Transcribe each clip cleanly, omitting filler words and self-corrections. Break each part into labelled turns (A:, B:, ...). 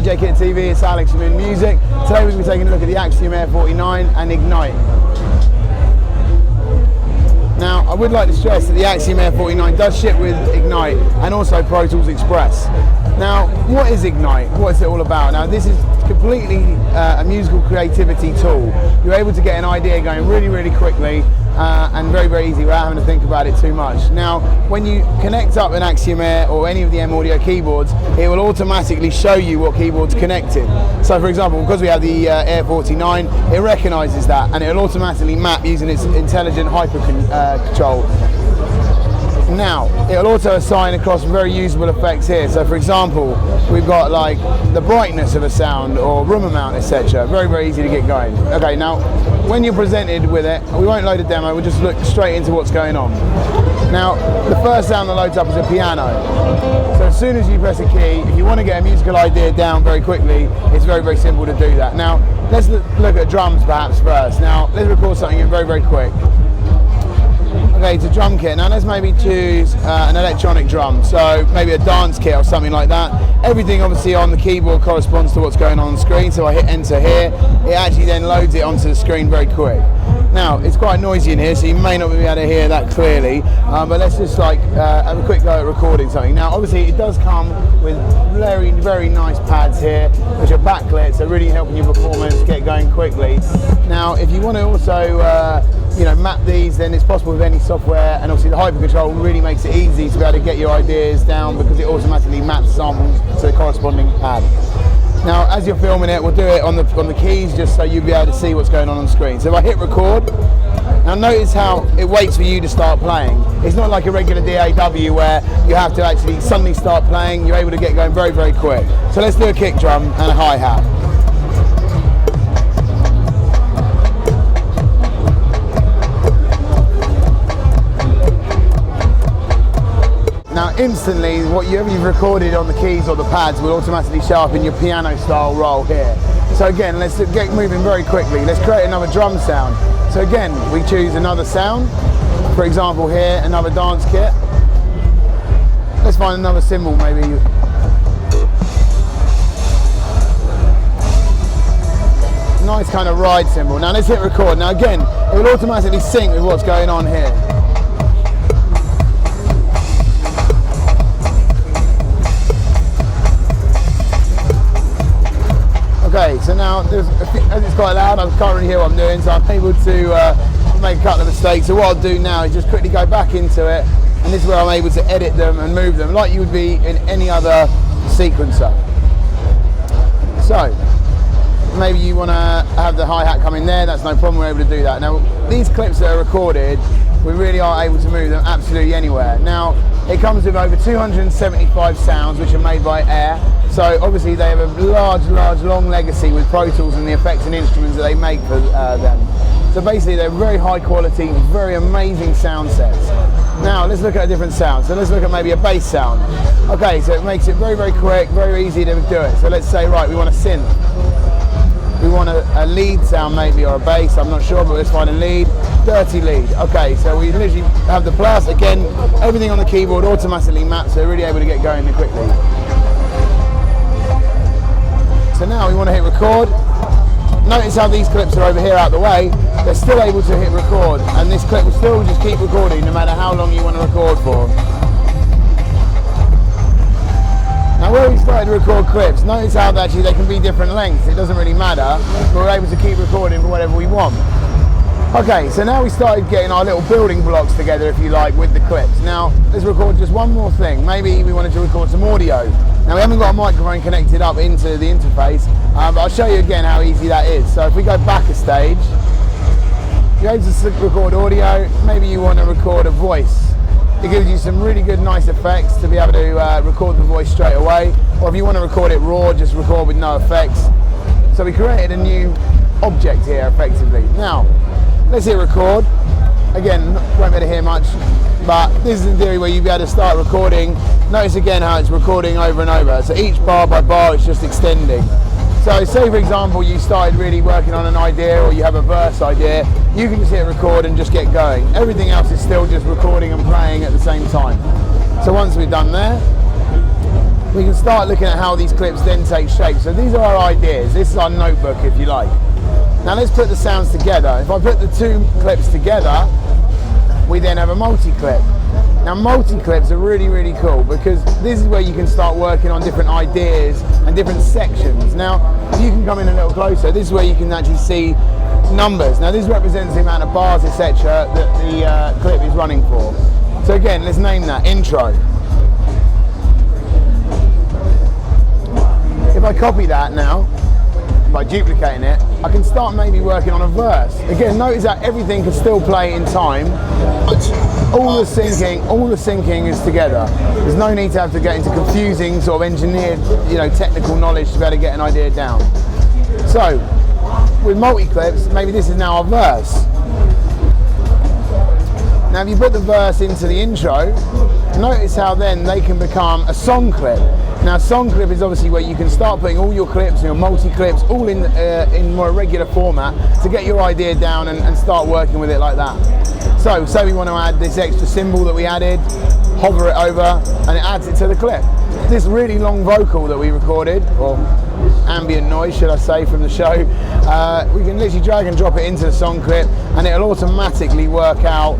A: DJKIT TV, it's Alex from In Music. Today we're going to be taking a look at the Axiom AIR 49 and Ignite. Now, I would like to stress that the Axiom AIR 49 does ship with Ignite and also Pro Tools Express. Now, what is Ignite? What is it all about? Now, this is completely a musical creativity tool. You're able to get an idea going really, really quickly and very, very easy without having to think about it too much. Now, when you connect up an Axiom AIR or any of the M-Audio keyboards, it will automatically show you what keyboard's connected. So, for example, because we have the AIR 49, it recognises that and it'll automatically map using its intelligent HyperControl. Now, it'll also assign across very usable effects here. So, for example, we've got like the brightness of a sound or room amount, etc. Very, very easy to get going. Okay, now, when you're presented with it, we won't load a demo, we'll just look straight into what's going on. Now, the first sound that loads up is a piano. So as soon as you press a key, if you want to get a musical idea down very quickly, it's very, very simple to do that. Now, let's look at drums perhaps first. Now, let's record something in very, very quick. Okay, to drum kit. Now let's maybe choose an electronic drum, so maybe a dance kit or something like that. Everything obviously on the keyboard corresponds to what's going on the screen, so I hit enter here. It actually then loads it onto the screen very quick. Now, it's quite noisy in here, so you may not be able to hear that clearly, but let's just like have a quick go at recording something. Now, obviously it does come with very, very nice pads here, which are backlit, so really helping your performance get going quickly. Now, if you want to also map these, then it's possible with any software, and obviously the HyperControl really makes it easy to be able to get your ideas down because it automatically maps samples to the corresponding pad. Now, as you're filming it, we'll do it on the keys just so you'll be able to see what's going on the screen. So if I hit record, now notice how it waits for you to start playing. It's not like a regular DAW where you have to actually suddenly start playing. You're able to get going very, very quick. So let's do a kick drum and a hi-hat. Now instantly, whatever you've recorded on the keys or the pads will automatically show up in your piano style roll here. So again, let's get moving very quickly. Let's create another drum sound. So again, we choose another sound. For example here, another dance kit. Let's find another cymbal maybe. Nice kind of ride cymbal. Now let's hit record. Now again, it will automatically sync with what's going on here. Okay, so now as it's quite loud, I can't really hear what I'm doing, so I'm able to make a couple of mistakes. So what I'll do now is just quickly go back into it, and this is where I'm able to edit them and move them like you would be in any other sequencer. So maybe you want to have the hi-hat come in there, that's no problem, we're able to do that. Now these clips that are recorded, we really are able to move them absolutely anywhere. Now it comes with over 275 sounds which are made by AIR. So obviously they have a large, long legacy with Pro Tools and the effects and instruments that they make for them. So basically they're very high quality, very amazing sound sets. Now let's look at a different sound. So let's look at maybe a bass sound. Okay, so it makes it very, very quick, very easy to do it. So let's say, right, we want a synth. We want a lead sound maybe, or a bass, I'm not sure, but let's find a lead. Dirty lead. Okay, so we literally have the plus. Again, everything on the keyboard automatically maps, so we're really able to get going quickly. So now we want to hit record. Notice how these clips are over here out the way. They're still able to hit record, and this clip will still just keep recording no matter how long you want to record for. Now where we started to record clips, notice how actually they can be different lengths. It doesn't really matter, but we're able to keep recording for whatever we want. Okay, so now we started getting our little building blocks together, if you like, with the clips. Now let's record just one more thing. Maybe we wanted to record some audio. Now we haven't got a microphone connected up into the interface, but I'll show you again how easy that is. So if we go back a stage, you're able to record audio. Maybe you want to record a voice. It gives you some really good, nice effects to be able to record the voice straight away. Or if you want to record it raw, just record with no effects. So we created a new object here, effectively. Now, let's hit record. Again, won't be able to hear much, but this is in theory where you'll be able to start recording. Notice again how it's recording over and over. So each bar by bar, it's just extending. So say for example, you started really working on an idea, or you have a verse idea, you can just hit record and just get going. Everything else is still just recording and playing at the same time. So once we're done there, we can start looking at how these clips then take shape. So these are our ideas. This is our notebook, if you like. Now let's put the sounds together. If I put the two clips together, we then have a multi-clip. Now multi-clips are really, really cool because this is where you can start working on different ideas and different sections. Now, if you can come in a little closer, this is where you can actually see numbers. Now this represents the amount of bars, etc. that the clip is running for. So again, let's name that intro. If I copy that now, by duplicating it, I can start maybe working on a verse. Again, notice that everything can still play in time. All the syncing is together. There's no need to have to get into confusing sort of engineered, technical knowledge to be able to get an idea down. So, with multi-clips, maybe this is now a verse. Now, if you put the verse into the intro, notice how then they can become a song clip. Now, song clip is obviously where you can start putting all your clips, your multi-clips, all in more regular format to get your idea down and start working with it like that. So, say we want to add this extra symbol that we added, hover it over, and it adds it to the clip. This really long vocal that we recorded, or ambient noise, should I say, from the show, we can literally drag and drop it into the song clip, and it'll automatically work out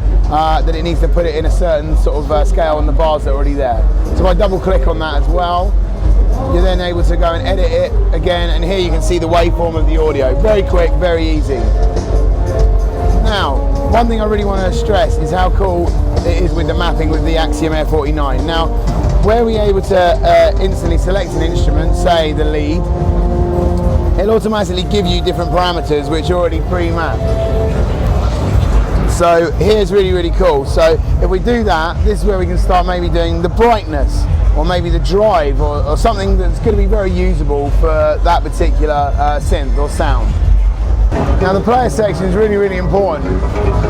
A: that it needs to put it in a certain sort of scale on the bars that are already there. So if I double click on that as well, you're then able to go and edit it again, and here you can see the waveform of the audio. Very quick, very easy. Now, one thing I really want to stress is how cool it is with the mapping with the Axiom AIR49. Now, where we're able to instantly select an instrument, say the lead, it'll automatically give you different parameters which are already pre-mapped. So here's really, really cool. So if we do that, this is where we can start maybe doing the brightness, or maybe the drive, or something that's going to be very usable for that particular synth or sound. Now the player section is really, really important.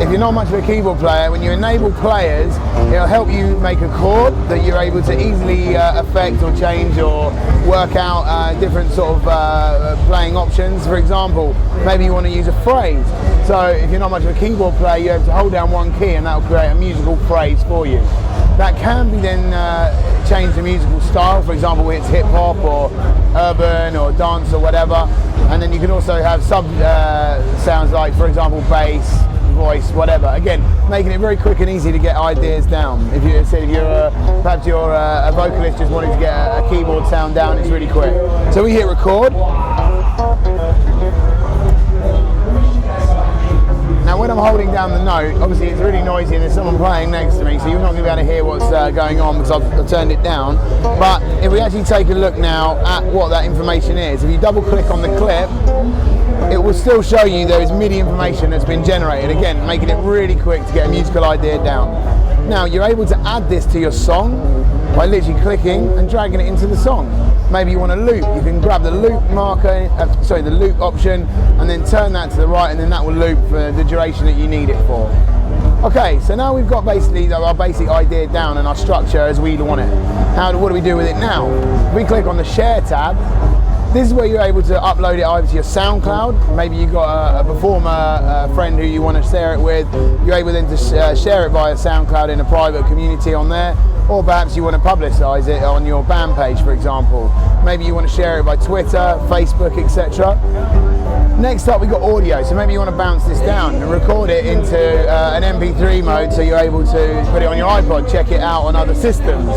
A: If you're not much of a keyboard player, when you enable players, it'll help you make a chord that you're able to easily affect or change or work out different sort of playing options. For example, maybe you want to use a phrase. So if you're not much of a keyboard player, you have to hold down one key and that will create a musical phrase for you. That can be then changed to musical style. For example, it's hip hop or urban or dance or whatever. And then you can also have sub sounds like, for example, bass, voice, whatever. Again, making it very quick and easy to get ideas down. If you're perhaps you're a vocalist just wanting to get a keyboard sound down, it's really quick. So we hit record. Now when I'm holding down the note, obviously it's really noisy and there's someone playing next to me, so you're not going to be able to hear what's going on because I've turned it down. But if we actually take a look now at what that information is, if you double click on the clip, it will still show you there is MIDI information that's been generated, again making it really quick to get a musical idea down. Now you're able to add this to your song by literally clicking and dragging it into the song. Maybe you want a loop, you can grab the loop marker, the loop option, and then turn that to the right, and then that will loop for the duration that you need it for. Okay, so now we've got basically our basic idea down and our structure as we want it. What do we do with it now? If we click on the Share tab, this is where you're able to upload it either to your SoundCloud, maybe you've got a performer friend who you want to share it with, you're able then to share it via SoundCloud in a private community on there, or perhaps you want to publicise it on your band page, for example. Maybe you want to share it by Twitter, Facebook, etc. Next up, we've got audio, so maybe you want to bounce this down and record it into an MP3 mode so you're able to put it on your iPod, check it out on other systems.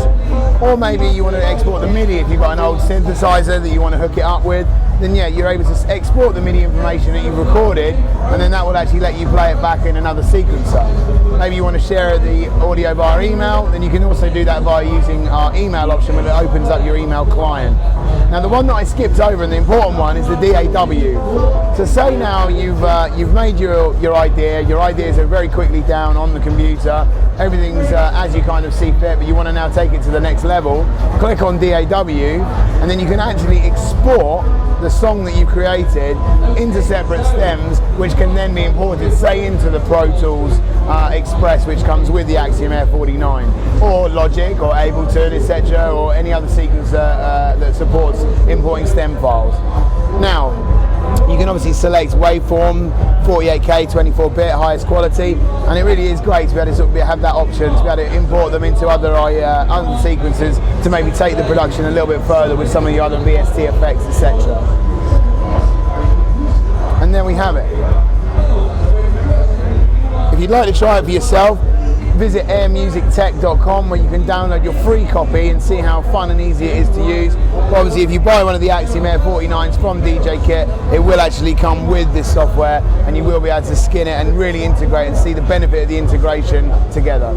A: Or maybe you want to export the MIDI if you've got an old synthesizer that you want to hook it up with, then yeah, you're able to export the MIDI information that you've recorded, and then that will actually let you play it back in another sequencer. Maybe you want to share the audio via email, then you can also do that via using our email option when it opens up your email client. Now the one that I skipped over, and the important one, is the DAW. So say now you've made your ideas are very quickly down on the computer, everything's as you kind of see fit, but you want to now take it to the next level, click on DAW, and then you can actually export the song that you created into separate stems, which can then be imported, say, into the Pro Tools Express, which comes with the Axiom AIR49, or Logic, or Ableton, etc., or any other sequencer that supports importing stem files. Now, You can obviously select waveform, 48K, 24-bit, highest quality, and it really is great to be able to sort of have that option, to be able to import them into other sequences to maybe take the production a little bit further with some of the other VST effects, etc. And there we have it. If you'd like to try it for yourself, visit airmusictech.com where you can download your free copy and see how fun and easy it is to use. But obviously if you buy one of the Axiom AIR 49s from DJKIT, it will actually come with this software and you will be able to skin it and really integrate and see the benefit of the integration together.